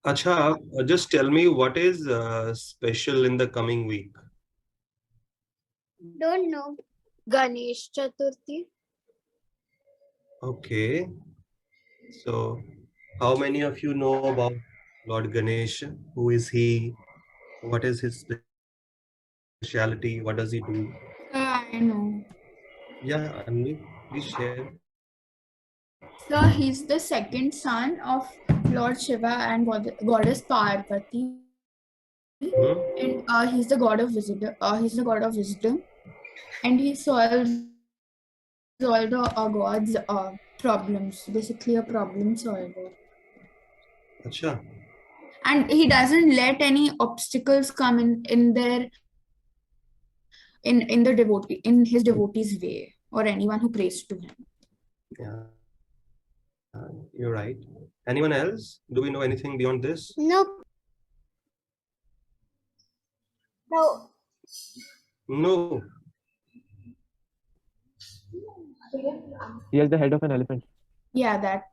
Acha, just tell me what is special in the coming week. Don't know. Ganesha Chaturthi. Okay. So, how many of you know about Lord Ganesha? Who is he? What is his speciality? What does he do? I know. Yeah, Anvi, please share. So he's the second son of Lord Shiva and goddess Parvati. Hmm? And he's the god of wisdom. And he solves all the gods' problems. Basically, a problem solver. Acha. And he doesn't let any obstacles come in his devotees' way, or anyone who prays to him. Yeah, you're right. Anyone else? Do we know anything beyond this? Nope. No. No. He is the head of an elephant. Yeah, that.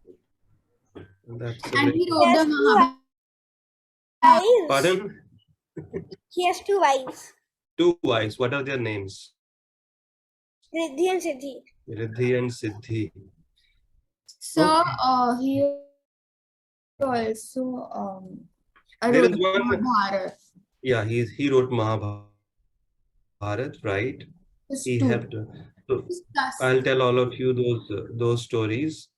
That's a And great. he wrote the Mahabharata. Wives. Pardon? He has two wives. Two wives. What are their names? Riddhi and Siddhi. Riddhi and Siddhi. So Okay. he also There wrote is one. Mahabharata. Yeah, he wrote Mahabharata, right? Just He two. helped. So Plus, I'll tell all of you those stories.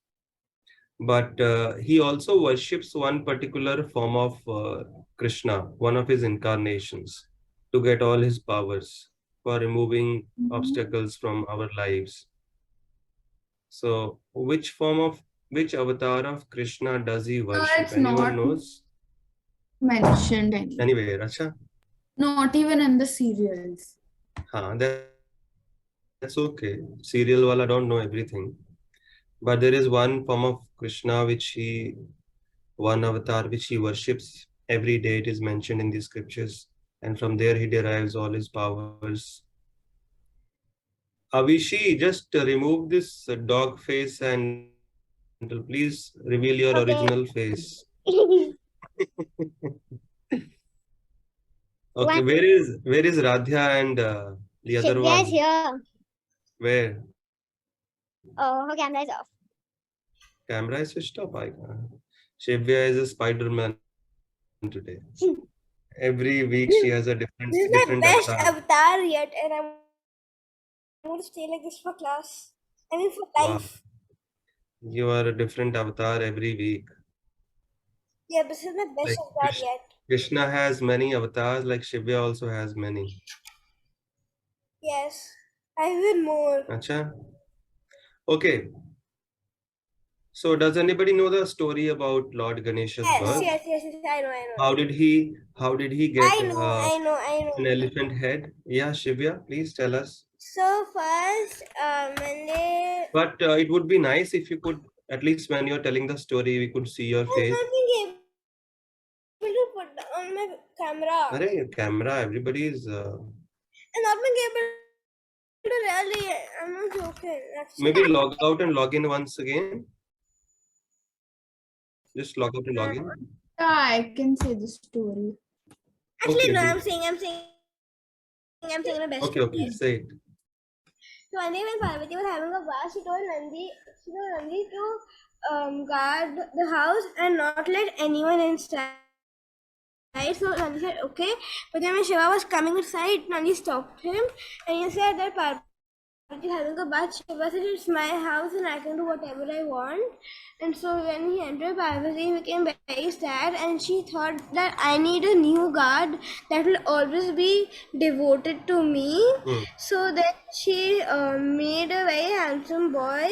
But he also worships one particular form of Krishna, one of his incarnations, to get all his powers for removing obstacles from our lives. So, which avatar of Krishna does he worship? it's Anyone not knows? mentioned anywhere. Anyway, Racha? Not even in the serials. That's okay. Serial wala don't know everything. But there is one form of Krishna one avatar which he worships every day. It is mentioned in the scriptures. And from there he derives all his powers. Avishi, just remove this dog face and please reveal your original face. Okay, What? where is Radhya and the other Shivya is one? here. Where? Oh, her camera is off. Camera is switched off. Shivya is a Spider-Man today. Every week she has a different This is my best avatar yet, and I'm going to stay like this for class. I mean, for Wow. life. You are a different avatar every week. Yeah, this is my best avatar yet. Krishna has many avatars, like Shivya also has many. Yes, I have even more. Acha. Okay. So does anybody know the story about Lord Ganesha's birth? Yes, I know. How did he get I know. an elephant head? Yeah, Shivya, please tell us. So first, when they... But it would be nice if you could, at least when you're telling the story, we could see your face. I'm not being able to put on my camera. Arey, camera, everybody is... I'm not being able to really... I'm not joking. Maybe log out and log in once again. Just log out and log in. Yeah, I can say the story. Actually, Okay, no, do. I'm saying the best. Okay, say it. So one day when Parvati was having a bath, she told Nandi to guard the house and not let anyone inside. So Nandi said okay, but then when Shiva was coming inside, Nandi stopped him and he said that Parvati is having a bath. Shiva said it's my house and I can do whatever I want. And so when he entered, Parvati became very sad and she thought that I need a new guard that will always be devoted to me. So then she made a very handsome boy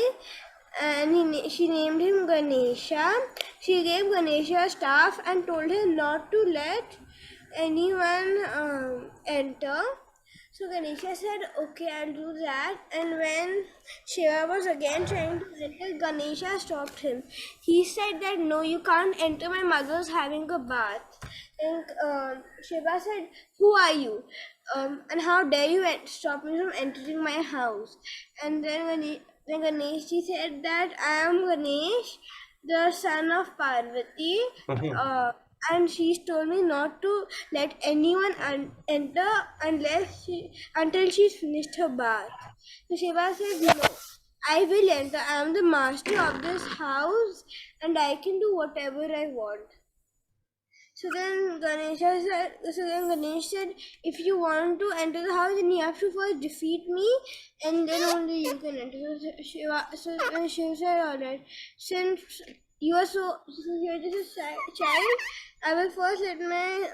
and she named him Ganesha. She gave Ganesha a staff and told him not to let anyone enter. So Ganesha said, okay, I'll do that. And when Shiva was again trying to enter, Ganesha stopped him. He said that, no, you can't enter, my mother's having a bath. And Shiva said, who are you? And how dare you stop me from entering my house? And then Ganesh said that I am Ganesh, the son of Parvati. and she's told me not to let anyone enter until she's finished her bath. So Shiva said, no, I will enter. I am the master of this house and I can do whatever I want. So then Ganesha said, if you want to enter the house, then you have to first defeat me, and then only you can enter. So then Shiva said, alright, since you're just a child, I will first let my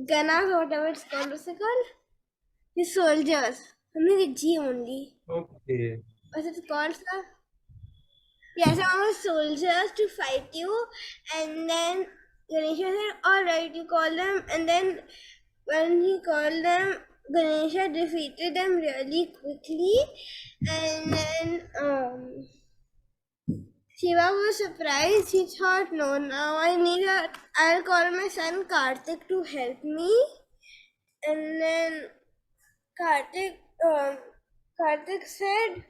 ganas or whatever it's called. What's it called? The soldiers. Something with G only. Okay. What's it called, sir? Yes, I want soldiers to fight you, and then Ganesha said, alright, you call them, and then when he called them, Ganesha defeated them really quickly, and then Shiva was surprised. He thought, no, now I'll call my son Karthik to help me, and then Karthik said,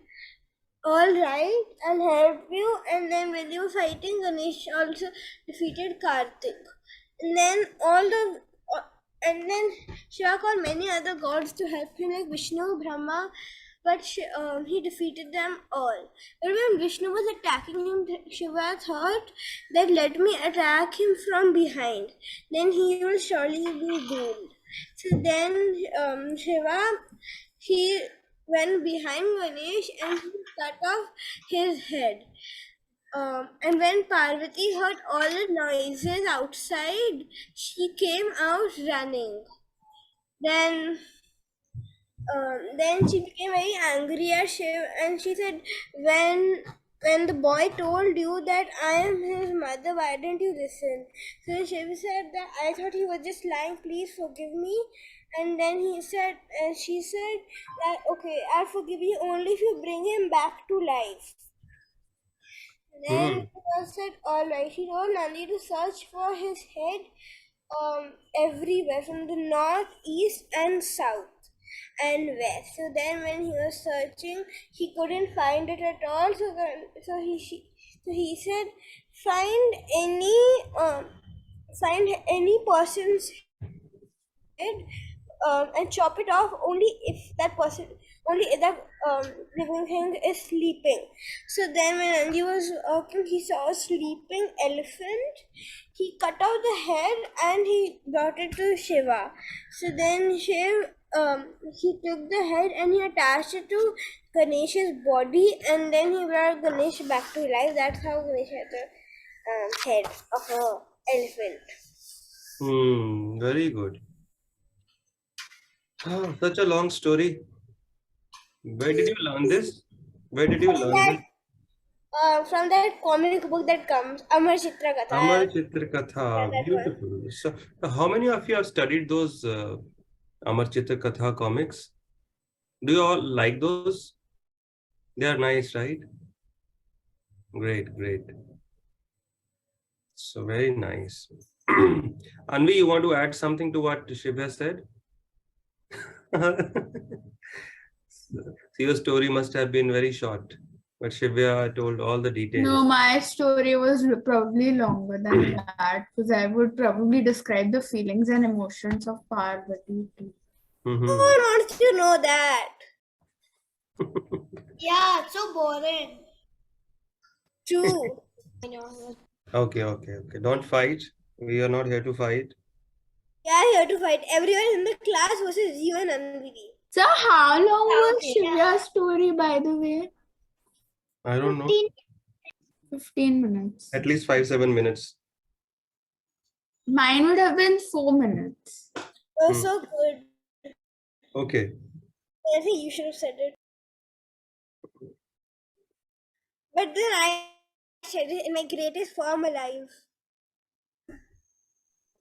all right, I'll help you. And then when they were fighting, Ganesh also defeated Karthik. And then and then Shiva called many other gods to help him, like Vishnu, Brahma, but he defeated them all. But when Vishnu was attacking him, Shiva thought that let me attack him from behind. Then he will surely be doomed. So then Shiva, he went behind Ganesh and he cut off his head. And when Parvati heard all the noises outside, she came out running. Then she became very angry at Shiv, and she said, when the boy told you that I am his mother, why didn't you listen? So Shiv said that I thought he was just lying, please forgive me. And then she said that okay, I'll forgive you only if you bring him back to life. Then Shiva said, alright. She told Nandi to search for his head everywhere, from the north, east, and south, and west. So then when he was searching, he couldn't find it at all. So he said, find any person's head and chop it off only if that living thing is sleeping. So then when Anji was walking, he saw a sleeping elephant. He cut out the head and he brought it to Shiva. So then Shiva, he took the head and he attached it to Ganesha's body, and then he brought Ganesha back to life. That's how Ganesha had the head of an elephant. Very good. Oh, such a long story. Where did you learn this? Where did you learn this? From that comic book that comes, Amar Chitra Katha. Amar Chitra Katha. Beautiful. So, how many of you have studied those Amar Chitra Katha comics? Do you all like those? They are nice, right? Great, great. So, very nice. Anvi, you want to add something to what Shiva said? Your story must have been very short, but Shivya told all the details. No, my story was probably longer than that, because I would probably describe the feelings and emotions of Parvati too. Oh, don't you know that? Yeah, it's so boring. True. I know. Okay. Don't fight. We are not here to fight. Yeah, here to fight. Everyone in the class versus you and Anvidi. So how long was Okay, Shivya's story, by the way? I don't know. 15 minutes. At least 5-7 minutes. Mine would have been 4 minutes. Oh, so good. Okay. I think you should have said it. But then I said it in my greatest form alive.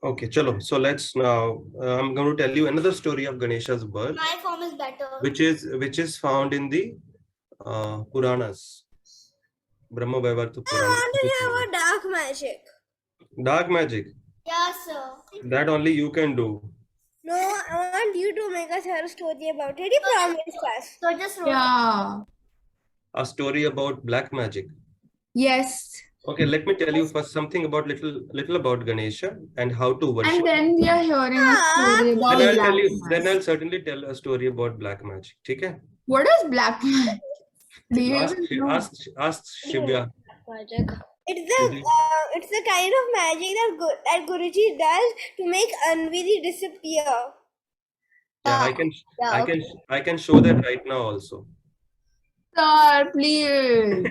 Okay, chalo. So let's now. I'm going to tell you another story of Ganesha's birth, My form is better. which is found in the Puranas, Brahma Vaivarta I Purana. want to hear about dark magic. Dark magic. Yes, sir. That only you can do. No, I want you to make us hear a story about it. You promised us. So just Yeah. A story about black magic. Yes. Okay, let me tell you first something about little about Ganesha and how to worship. And then we are hearing a story about Then I'll black tell you. magic. Then I'll certainly tell a story about black magic. Okay? What is black magic? Do you Ask even know? ask Shivya. Magic. Shivya. It's the kind of magic that Guruji does to make unworthy disappear. Yeah, I can show that right now also. Sir, please.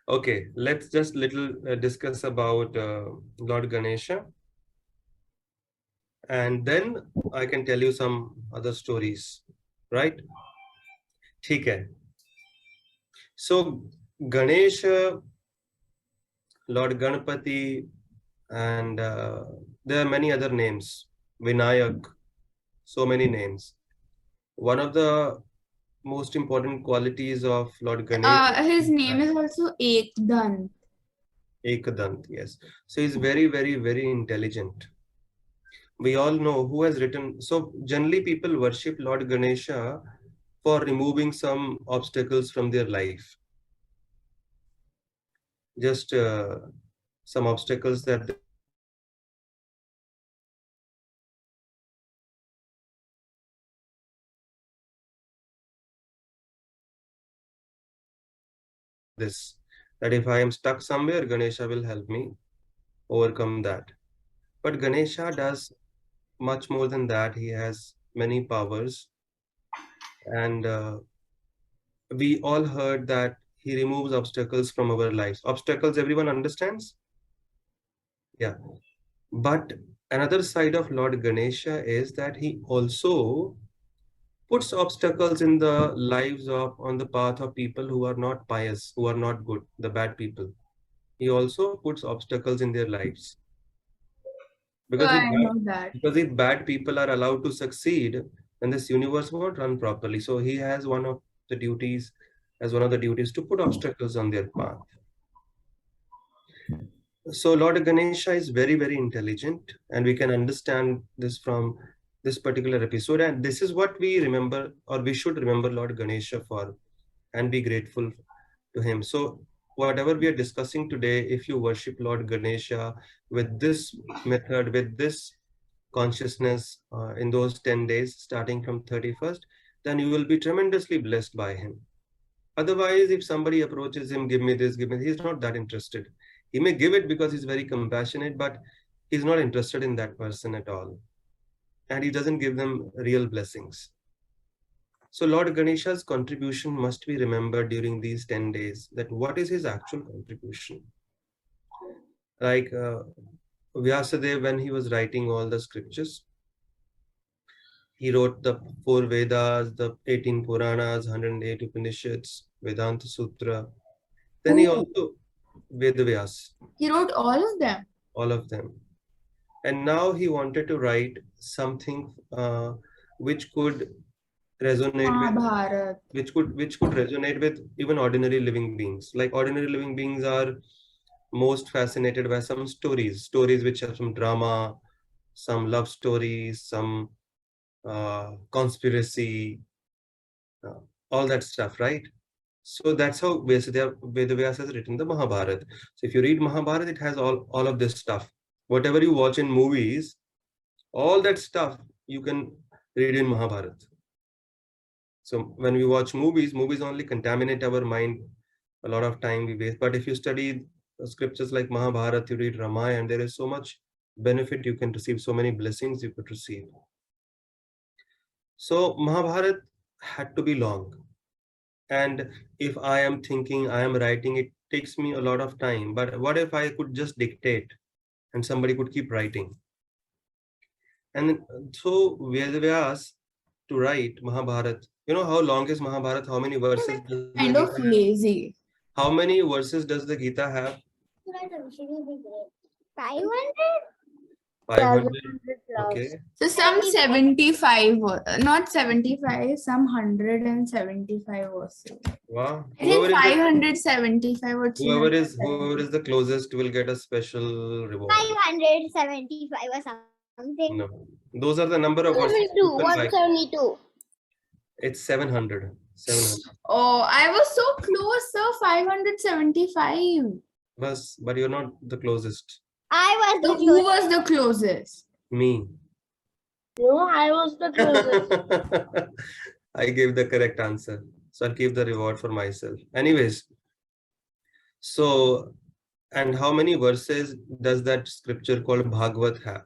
Okay, let's just little discuss about Lord Ganesha, and then I can tell you some other stories, right? ठीक है. So Ganesha, Lord Ganpati, and there are many other names. Vinayak, so many names. One of the most important qualities of Lord Ganesha. His name is also Ekdan. Ekadant, yes. So he's very, very, very intelligent. We all know who has written. So generally people worship Lord Ganesha for removing some obstacles from their life. Just some obstacles that this, that if I am stuck somewhere, Ganesha will help me overcome that. But Ganesha does much more than that. He has many powers, and we all heard that he removes obstacles from our lives. Obstacles, everyone understands? Yeah. But another side of Lord Ganesha is that he also puts obstacles in the lives of, on the path of people who are not pious, who are not good, the bad people. He also puts obstacles in their lives. So I know that. Because if bad people are allowed to succeed, then this universe won't run properly. So he has one of the duties, as one of the duties, to put obstacles on their path. So Lord Ganesha is very, very intelligent, and we can understand this from this particular episode. And this is what we remember, or we should remember Lord Ganesha for, and be grateful to him. So whatever we are discussing today, if you worship Lord Ganesha with this method, with this consciousness in those 10 days, starting from 31st, then you will be tremendously blessed by him. Otherwise, if somebody approaches him, give me this, he's not that interested. He may give it because he's very compassionate, but he's not interested in that person at all. And he doesn't give them real blessings. So Lord Ganesha's contribution must be remembered during these 10 days, that what is his actual contribution? Like Vyasadeva, when he was writing all the scriptures, he wrote the 4 Vedas, the 18 Puranas, 108 Upanishads, Vedanta Sutra. Then he also Vyasa. He wrote all of them. All of them. And now he wanted to write something which could resonate Mahabharata. with, which could resonate with even ordinary living beings. Like ordinary living beings are most fascinated by some stories which have some drama, some love stories, some conspiracy, all that stuff, right? So that's how Vyasa has written the Mahabharata. So if you read Mahabharata, it has all of this stuff. Whatever you watch in movies, all that stuff you can read in Mahabharata. So when we watch movies only contaminate our mind. A lot of time we waste. But if you study scriptures like Mahabharata, you read Ramayana, there is so much benefit you can receive, so many blessings you could receive. So Mahabharata had to be long. And if I am thinking, I am writing, it takes me a lot of time. But what if I could just dictate and somebody could keep writing? And so Vyasa to write Mahabharata. You know how long is Mahabharata? How many verses? Kind of lazy. How many verses does the Gita have? 500? 500. Okay. So some 75, not 75, some 175 verses. Wow. I think 575 or Whoever is the closest will get a special reward. 575 or something. No, those are the number of verses. 172. It's 700. 700. Oh, I was so close, sir. 575. but you're not the closest. I was So the who closest. was the closest? Me. No, I was the closest. I gave the correct answer. So I'll keep the reward for myself. Anyways, so, and how many verses does that scripture called Bhagavad have?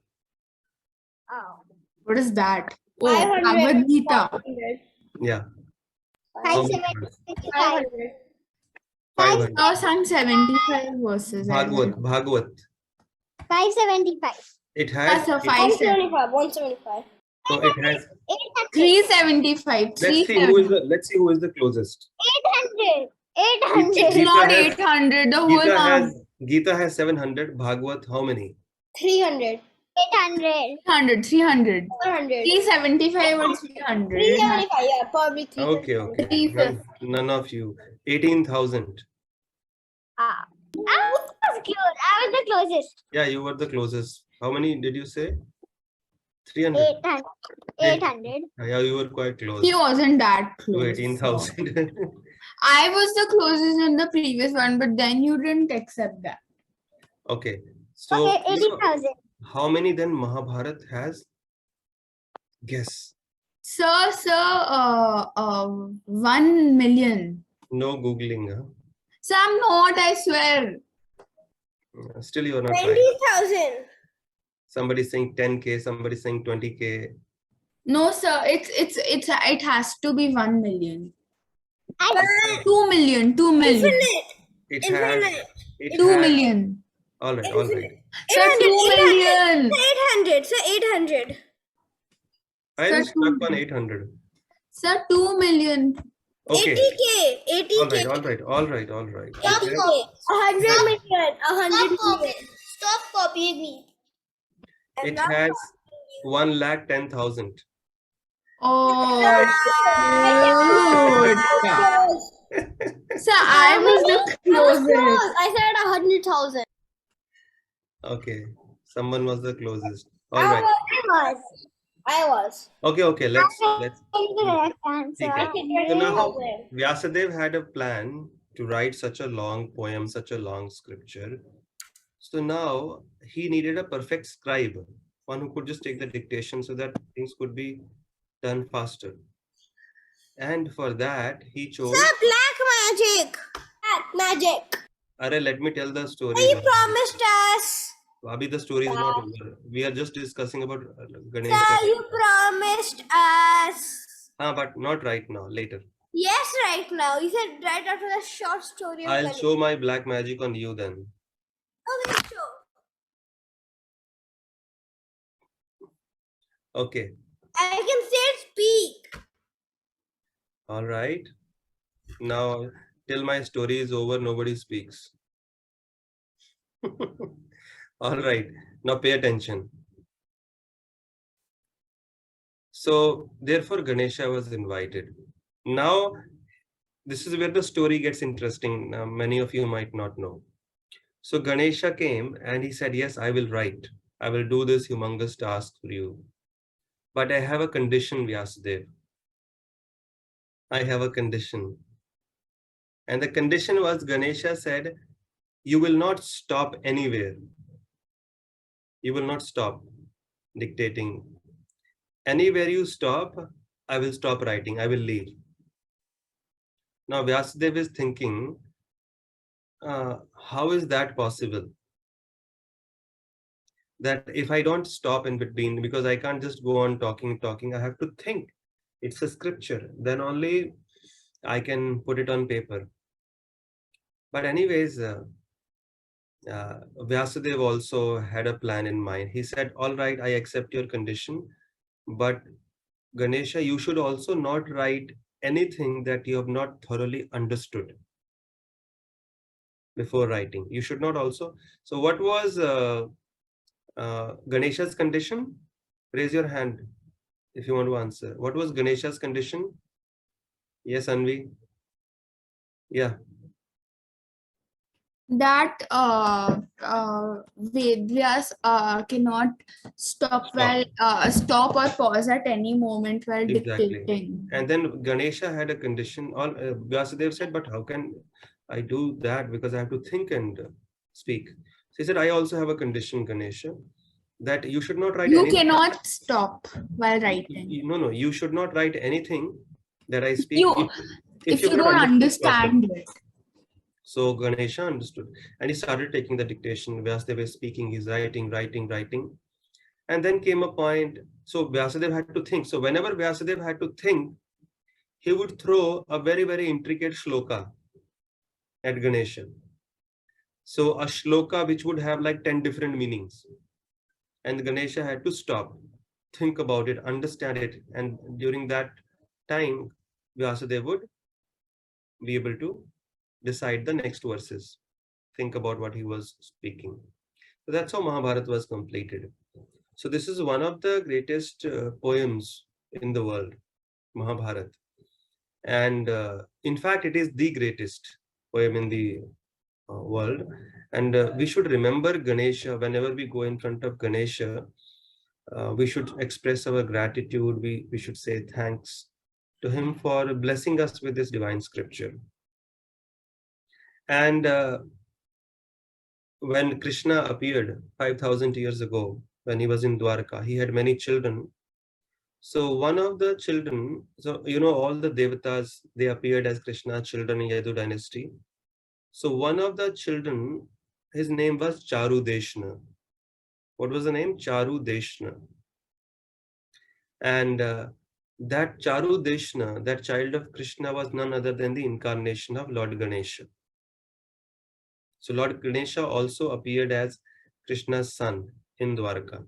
Oh. What is that? Oh, 500. Bhagavad Gita. 500. Yeah. How many verses? 500. 500. Oh, some 75 verses. I Bhagavad. read. Bhagavad. 575. It That's has. a It, 175. 175. no, it has. 375. Let's see who is the closest. 800. It's 800. not has- 800. The whole Gita has 700. Bhagavad how many? 300. 800. 300. 300. 400. 375 or 300. 375. Yeah, probably 300. Okay, okay. 350. None of you. 18,000. I was close. I was the closest. Yeah, you were the closest. How many did you say? 300. 800. 800. Yeah, you were quite close. He wasn't that To close. 18,000. I was the closest in the previous one, but then you didn't accept that. Okay. So, Okay, 18,000. how many then Mahabharata has? Guess. Sir, 1 million. No Googling. Huh? So I'm not, I swear. Still, you are not right. 20,000. Somebody saying 10K, somebody saying 20K. No, sir, it has to be 1 million. 2 million, 2 million. It has. Infinite. It 2 has, million. all right, all right. Sir, 2 million. 800. So 800. I Sir, was stuck on 800. Sir, 2 million. Okay. 80K. 80K. All right. Stop Okay. copying. 100 million. 100 million. Stop copying me. It has 1,10,000. Oh, good. Sir, I was the closest. I said 100,000. Okay. Someone was the closest. All right. I was. Okay. Let's. Correct answer. Okay. So now Vyasadeva had a plan to write such a long poem, such a long scripture. So now he needed a perfect scribe, one who could just take the dictation so that things could be done faster. And for that, he chose. Black magic. Black magic. Arre, let me tell the story. You promised us. Abhi, the story is not over. We are just discussing about Ganesha. Sir, you promised us. But not right now, later. Yes, right now. You said right after the short story. I'll show my black magic on you then. Okay, sure. Okay. I can still speak. All right. Now, till my story is over, nobody speaks. All right. Now pay attention. So, therefore, Ganesha was invited. Now, this is where the story gets interesting. Many of you might not know. So, Ganesha came and he said, yes, I will write. I will do this humongous task for you. But I have a condition, Vyasadeva. I have a condition. And the condition was, Ganesha said, you will not stop anywhere. You will not stop dictating. Anywhere you stop, I will stop writing. I will leave. Now, Vyasadeva is thinking, how is that possible? That if I don't stop in between, because I can't just go on talking, I have to think. It's a scripture. Then only I can put it on paper. But anyways, Vyasadeva also had a plan in mind. He said, all right, I accept your condition, but Ganesha, you should also not write anything that you have not thoroughly understood before writing. You should not also. So what was Ganesha's condition? Raise your hand if you want to answer. What was Ganesha's condition? Yes, Anvi? Yeah. That Vedyas cannot stop or pause at any moment while dictating. And then Ganesha had a condition. Vyasadeva said, but how can I do that? Because I have to think and speak. So he said, I also have a condition, Ganesha, that you should not write You anything. cannot stop while writing. No, you should not write anything that I speak You, if if you you cannot don't understand understand properly. it. So Ganesha understood, and he started taking the dictation. Vyasadeva was speaking, he's writing. And then came a point, so Vyasadeva had to think. So whenever Vyasadeva had to think, he would throw a very, very intricate shloka at Ganesha. So a shloka which would have like 10 different meanings. And Ganesha had to stop, think about it, understand it. And during that time, Vyasadeva would be able to decide the next verses, think about what he was speaking. So that's how Mahabharata was completed. So this is one of the greatest poems in the world, Mahabharata. And in fact, it is the greatest poem in the world. And we should remember Ganesha whenever we go in front of Ganesha. We should express our gratitude. We should say thanks to him for blessing us with this divine scripture. And when Krishna appeared 5,000 years ago, when he was in Dwarka, he had many children. So one of the children, so you know, all the devatas, they appeared as Krishna's children in Yadu dynasty. So one of the children, his name was Charu Deshna. What was the name? Charu Deshna. And that Charu Deshna, that child of Krishna, was none other than the incarnation of Lord Ganesha. So Lord Ganesha also appeared as Krishna's son in Dwarka.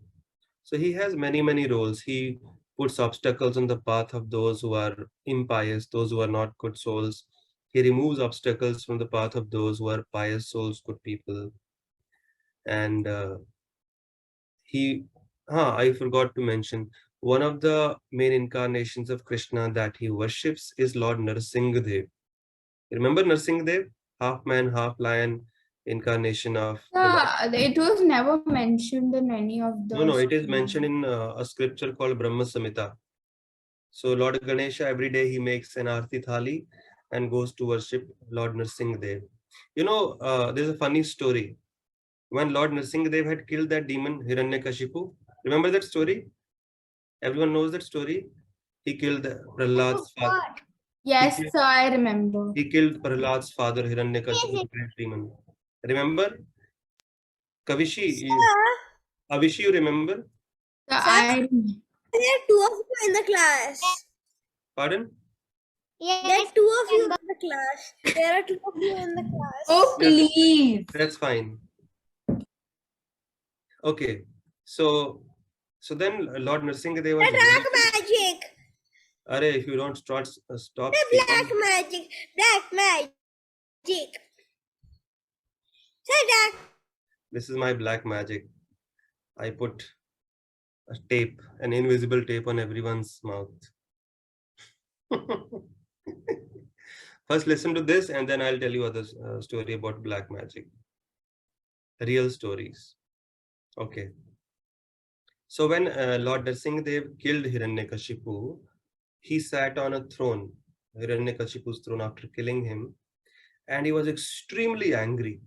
So he has many, many roles. He puts obstacles on the path of those who are impious, those who are not good souls. He removes obstacles from the path of those who are pious souls, good people. And I forgot to mention, one of the main incarnations of Krishna that he worships is Lord Nrsimhadev. Remember Nrsimhadev? Half man, half lion incarnation of the Lord. It was never mentioned in any of the. No, it is mentioned in a scripture called Brahma Samhita. So Lord Ganesha, every day he makes an Aarti Thali and goes to worship Lord Nrsimhadev. You know, there's a funny story. When Lord Nrsimhadev had killed that demon Hiranyakashipu, remember that story? Everyone knows that story. He killed Prahlad's father. Yes, sir, I remember. He killed Prahlad's father Hiranyakashipu, the great demon. Remember? Kavishi, Avishi, you remember? So I There are two of you in the class. Pardon? There are two of you in the class. There are two of you in the class. Oh, please. That's fine. Okay, so then Lord Nrsimhadev was Black magic. if you don't stop The speaking. black magic. Black magic. Say that. This is my black magic. I put a tape, an invisible tape on everyone's mouth. First listen to this and then I'll tell you other story about black magic. Real stories. Okay. So when Lord Nrsimhadev killed Hiranyakashipu, he sat on a throne, Hiranyakashipu's throne, after killing him, and he was extremely angry,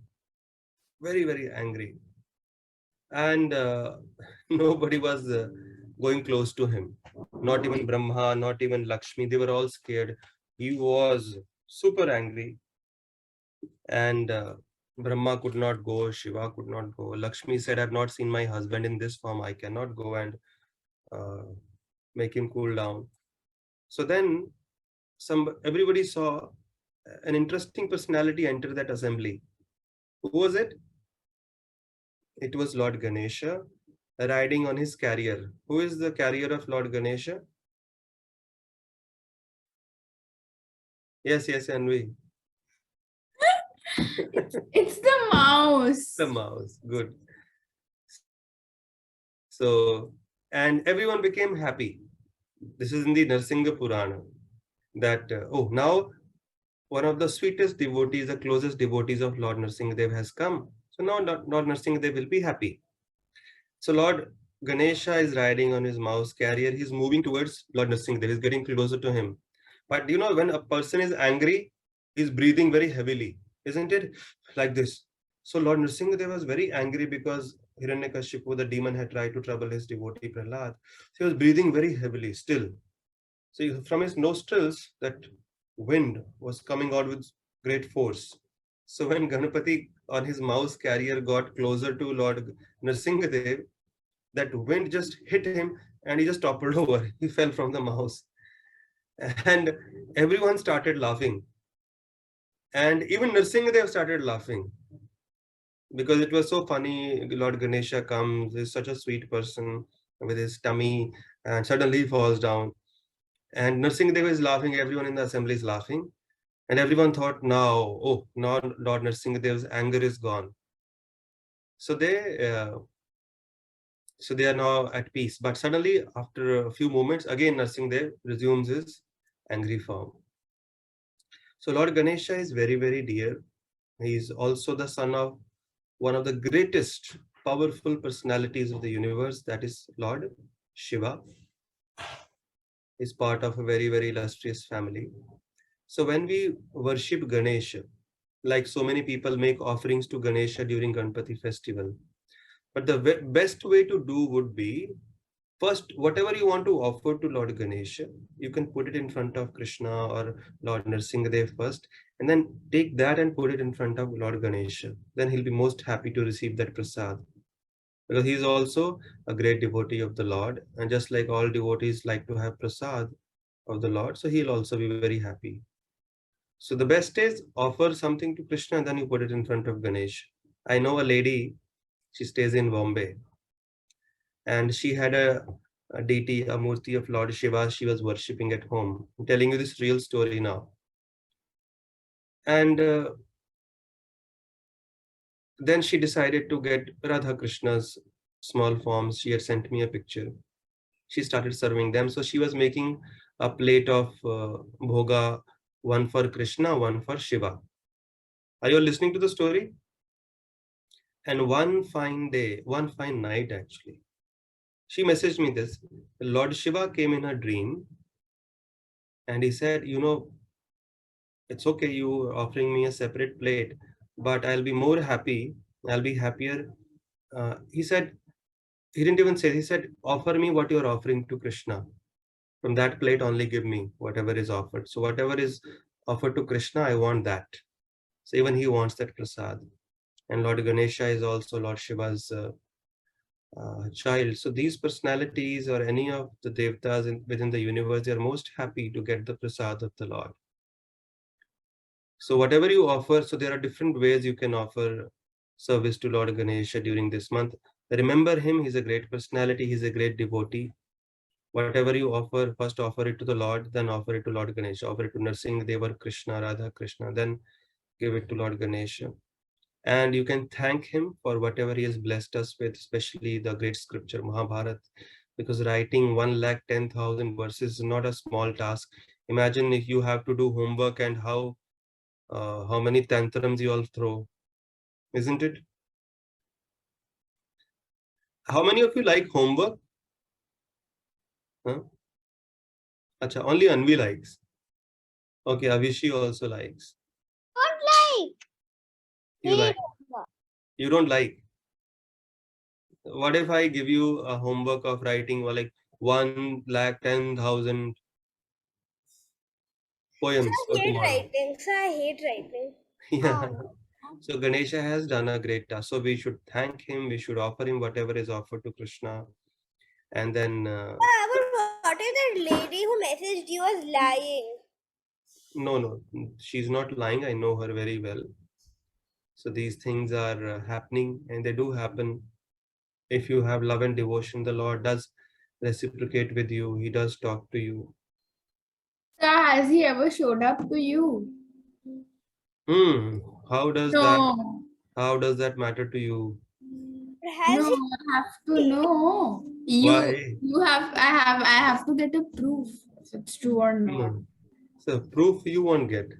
very, very angry. And nobody was going close to him, not even Brahma, not even Lakshmi. They were all scared. He was super angry, and Brahma could not go, Shiva could not go. Lakshmi said, I've not seen my husband in this form. I cannot go and make him cool down. So then everybody saw an interesting personality enter that assembly. Who was it? It was Lord Ganesha riding on his carrier. Who is the carrier of Lord Ganesha? Yes, Anvi. It's the mouse. The mouse. Good. So, and everyone became happy. This is in the Narsingha Purana. That, now one of the sweetest devotees, the closest devotees of Lord Nrsimhadev has come. So now Lord Nrsimhadev will be happy. So Lord Ganesha is riding on his mouse carrier. He's moving towards Lord Nrsimhadev. He's getting closer to him. But when a person is angry, he's breathing very heavily, isn't it? Like this. So Lord Nrsimhadev was very angry because Hiranyakashipu, the demon, had tried to trouble his devotee Prahlad. So he was breathing very heavily still. So from his nostrils, that wind was coming out with great force. So when Ganapati on his mouse carrier got closer to Lord Nrsimhadev, that wind just hit him and he just toppled over. He fell from the mouse. And everyone started laughing. And even Nrsimhadev started laughing because it was so funny. Lord Ganesha comes, he's such a sweet person with his tummy, and suddenly he falls down. And Nrsimhadev is laughing, everyone in the assembly is laughing. And everyone thought, now, oh, now Lord Nrsimhadev's anger is gone. So they are now at peace. But suddenly, after a few moments, again Nrsimhadev resumes his angry form. So Lord Ganesha is very, very dear. He is also the son of one of the greatest powerful personalities of the universe, that is Lord Shiva. Is part of a very, very illustrious family. So when we worship Ganesha, like so many people make offerings to Ganesha during Ganpati festival, but the best way to do would be, first, whatever you want to offer to Lord Ganesha, you can put it in front of Krishna or Lord Nrsimhadev first, and then take that and put it in front of Lord Ganesha. Then he'll be most happy to receive that prasad. Because he is also a great devotee of the Lord. And just like all devotees like to have prasad of the Lord, so he'll also be very happy. So the best is offer something to Krishna and then you put it in front of Ganesh. I know a lady, she stays in Bombay, and she had a deity, a murti of Lord Shiva she was worshipping at home. I'm telling you this real story now. And then she decided to get Radha Krishna's small forms. She had sent me a picture. She started serving them. So she was making a plate of bhoga, one for Krishna, one for Shiva. Are you all listening to the story? And one fine day, one fine night actually, she messaged me this. Lord Shiva came in her dream and he said, you know, it's okay, you are offering me a separate plate, but I'll be more happy. I'll be happier. He said, he didn't even say, he said, offer me what you're offering to Krishna. From that plate, only give me whatever is offered. So whatever is offered to Krishna, I want that. So even he wants that prasad. And Lord Ganesha is also Lord Shiva's child. So these personalities or any of the devatas within the universe, they are most happy to get the prasad of the Lord. So whatever you offer, so there are different ways you can offer service to Lord Ganesha during this month. Remember him, he's a great personality, he's a great devotee. Whatever you offer, first offer it to the Lord, then offer it to Lord Ganesha, offer it to Nrsimhadev or Krishna, Radha Krishna, then give it to Lord Ganesha. And you can thank him for whatever he has blessed us with, especially the great scripture Mahabharata, because writing 110,000 verses is not a small task. Imagine if you have to do homework and how many tantrums you all throw, isn't it? How many of you like homework? Huh? Acha, only Anvi likes. Okay, Avishi also likes. Don't like. You like. You don't like. What if I give you a homework of writing like 110,000 poems I for hate tomorrow? writing. So I hate writing. Yeah. So Ganesha has done a great task. So we should thank him. We should offer him whatever is offered to Krishna. And then, But what if that lady who messaged you was lying? no, she's not lying. I know her very well. So these things are happening and they do happen. If you have love and devotion, the Lord does reciprocate with you. He does talk to you. So has he ever showed up to you? How does No. that matter to you? Has No, he? I have to know. Why? I have to get a proof if it's true or not. So proof you won't get.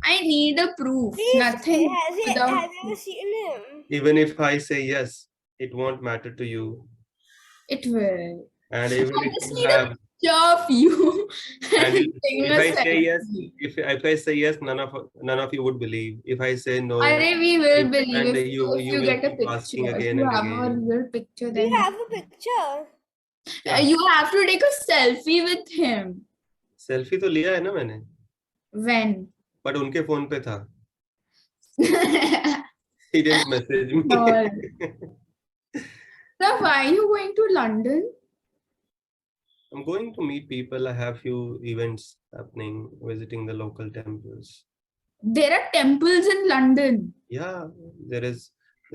I need a proof. Please, Nothing without have you ever proof. seen him? Even if I say yes, it won't matter to you. It will. And I even if just you need have, of you. And and taking if a I say yes, selfie. if I say yes, none of you would believe. If I say no, Arey, we will believe and if you you will get a keep asking picture. If again you and have a again. real picture, Do you then have a picture? Yeah. you have to take a selfie with him. Selfie तो लिया है ना मैंने, When? But उनके phone पे था. He didn't message me. No. So why are you going to London? I'm going to meet people. I have few events happening, visiting the local temples. There are temples in London. Yeah, there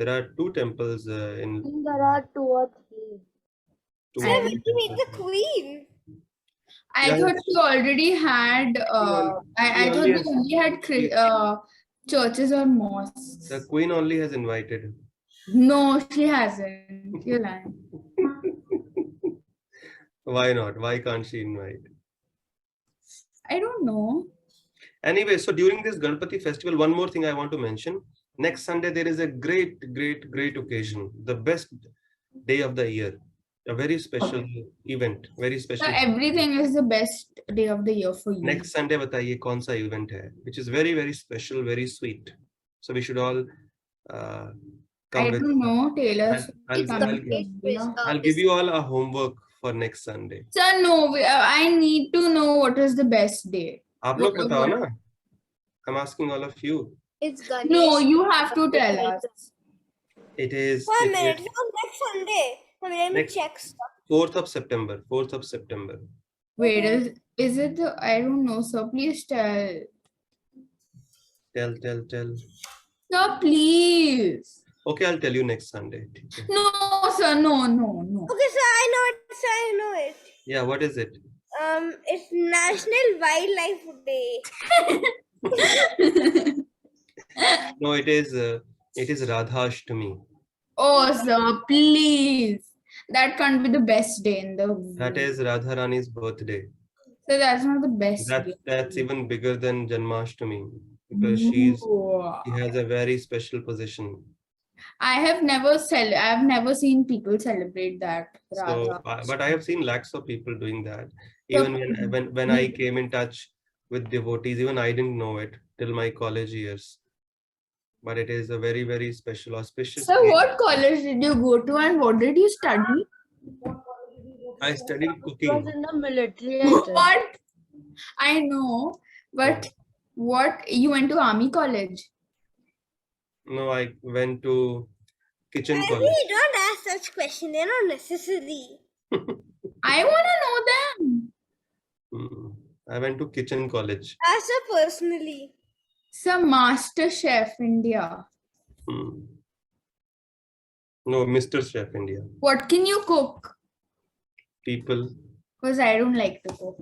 are 2 temples in. There are 2 or 3. Two So or when three you meet the temples. queen? I Yeah, thought you already had. he I thought only they has- only had churches or mosques. the queen only has invited. No, she hasn't. You're lying. Why not? Why can't she invite? I don't know. Anyway, so during this Ganpati festival, one more thing I want to mention. Next Sunday, there is a great occasion, the best day of the year, a very special event, very So special. everything is the best day of the year for you. Next Sunday, बताइए कौन सा event है, which is very special, very sweet. So we should all come I with. don't know, Taylor. I'll give you all a homework for next Sunday. So no, I need to know what is the best day. आप लोग बताओ ना. I'm asking all of you. It's Ganesh. No, you have to tell us. It is. For a it minute, is it's on next Sunday. Let me Next- check stuff. 4th of September. 4th of September. Wait, is it the, I don't know, so please tell. Tell. Sir, please. Okay, I'll tell you next Sunday. No, sir, no. Okay, so I know it. So I know it. Yeah, what is it? It's National Wildlife Day. No, it is Radhashtami. Oh, sir, please. That can't be the best day in the world. That is Radharani's birthday. So that's not the best day. That's even bigger than Janmashtami because she No. has a very special position. I've never seen people celebrate that. So, Radha. but I have seen lakhs of people doing that. Even when I came in touch with devotees, even I didn't know it till my college years. But it is a very special, auspicious. So day. what college did you go to and what did you study? I studied It was cooking. in the military. I think. What? I know, but what? You went to army college? No, I went to kitchen I college. really don't ask such questions. They're not necessary. I want to know them. I went to kitchen college. Ask her personally. Some Master Chef India. No, Mr. Chef India. What can you cook? People. Because I don't like to cook.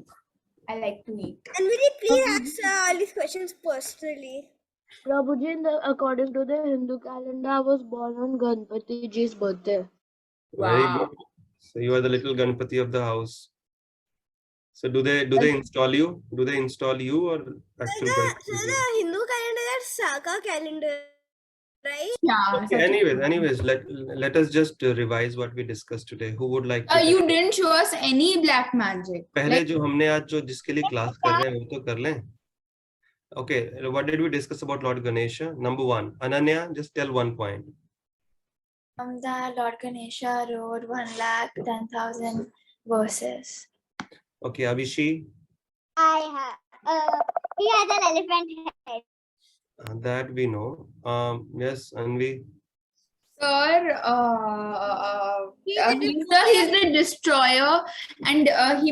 I like to eat. And will you please ask all these questions personally? Prabhuji, according to the Hindu calendar, I was born on Ganpati ji's birthday. Very Wow. good. So you are the little Ganpati of the house. So do they install you? Do they install you or actual So Ganpati? the Hindu calendar is Saka calendar, right? Yeah. Okay, anyways, let us just revise what we discussed today. Who would like to? You didn't show us any black magic. पहले जो हमने आज जो जिसके लिए class कर रहे हैं वो तो कर लें. Okay, what did we discuss about Lord Ganesha? Number 1, Ananya, just tell one point. The Lord Ganesha wrote 1,10,000 verses. Okay, Avishi, I have. He has an elephant head. that we know. Yes, Anvi. Sir, he's the destroyer, and he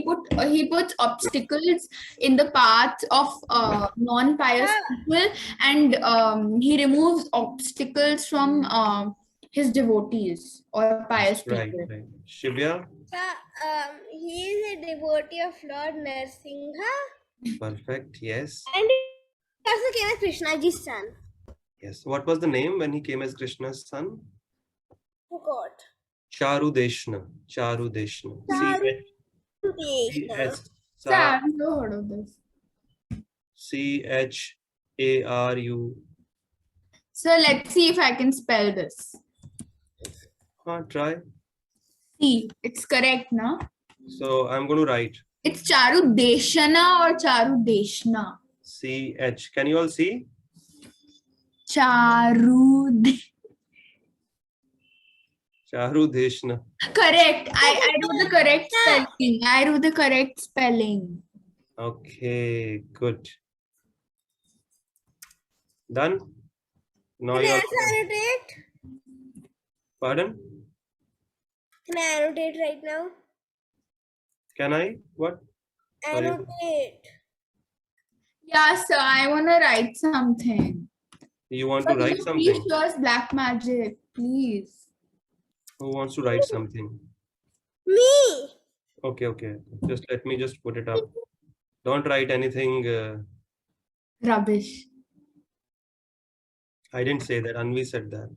puts obstacles in the path of non-pious people, and he removes obstacles from his devotees or pious Right. people. Shivya, He is a devotee of Lord Narasimha, perfect. Yes. and he also came as Krishnaji's son. Yes. What was the name when he came as Krishna's son? Forgot. Charudeshna. Charudeshna. Sir, I've never heard of this. CHARU. So let's see if I can spell this. Try. See, it's correct, no? So I'm going to write It's Charu Deshana or Charu Deshna? CH. Can you all see? Charu. Charu Deshna. Correct. I do the correct spelling. I do the correct spelling. Okay, good. Done? Now Can I you're. also annotate? Pardon? Can I annotate right now? Can I? What? Sorry. Annotate. Yeah, sir. I want to write something. You want to But write you please something? show us black magic, please. Who wants to write something? Me. Okay. Just let me just put it up. Don't write anything. Rubbish. I didn't say that. Anvi said that.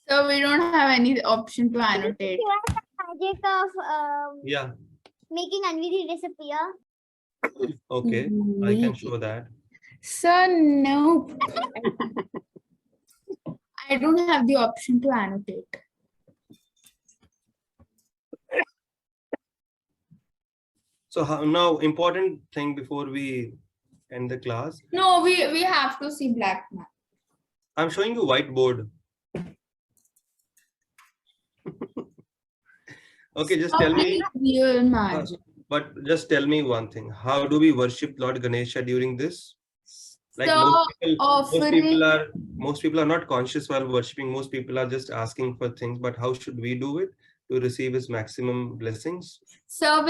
So we don't have any option to annotate. Magic of Yeah. making Anvi disappear. Okay. I can show that. Sir, no. I don't have the option to annotate. So now important thing before we end the class. No, we have to see black magic. I'm showing you whiteboard. Okay, just tell me. Real magic. But just tell me one thing. How do we worship Lord Ganesha during this? Like So most people are not conscious while worshipping. Most people are just asking for things. But how should we do it to receive his maximum blessings? So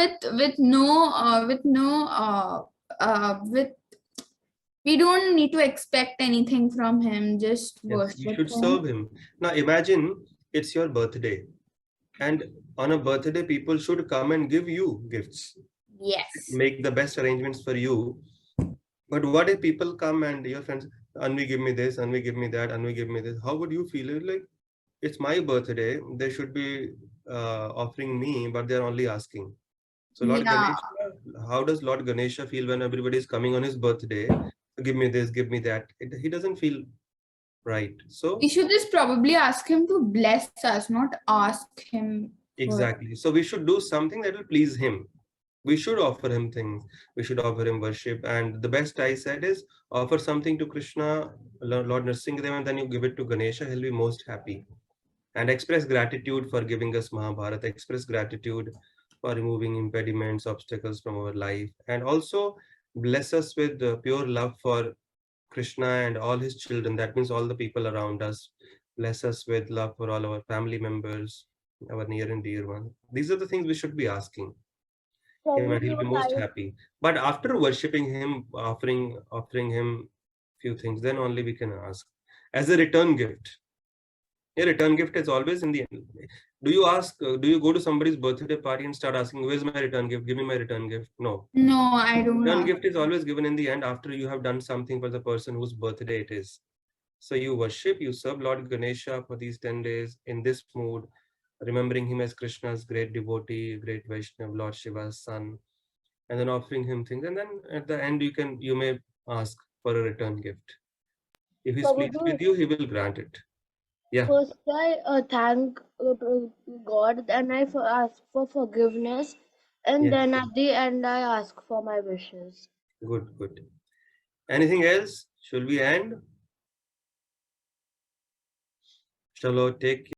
we don't need to expect anything from him. Just Yes, worship you should him. serve him. Now imagine it's your birthday, and on a birthday, people should come and give you gifts. Yes. Make the best arrangements for you. But what if people come and your friends, Anvi, give me this, Anvi, give me that, Anvi, give me this? How would you feel? Like, it's my birthday. They should be offering me, but they're only asking. So Lord Ganesha, how does Lord Ganesha feel when everybody is coming on his birthday? Give me this, give me that. He doesn't feel right. So We should just probably ask him to bless us, not ask him. exactly. So we should do something that will please him. We should offer him things. We should offer him worship. And the best I said is offer something to Krishna, Lord Nrsimhadev, and then you give it to Ganesha. He'll be most happy. And express gratitude for giving us Mahabharata. Express gratitude for removing impediments, obstacles from our life. And also bless us with pure love for Krishna and all his children. That means all the people around us. Bless us with love for all our family members, our near and dear ones. These are the things we should be asking him, and he'll be most happy. But after worshipping him, offering him few things, then only we can ask as a return gift. A return gift is always in the end. Do you ask? Do you go to somebody's birthday party and start asking, "Where's my return gift? Give me my return gift." No. No, I don't. Return gift is always given in the end after you have done something for the person whose birthday it is. So you worship, you serve Lord Ganesha for these 10 days in this mood, remembering him as Krishna's great devotee, great Vaishnava, Lord Shiva's son, and then offering him things. And then at the end, you may ask for a return gift. If he's pleased with you, he will grant it. Yeah. First, I thank God, and I ask for forgiveness, and then at the end, I ask for my wishes. Good. Anything else? Should we end? Chalo, take care.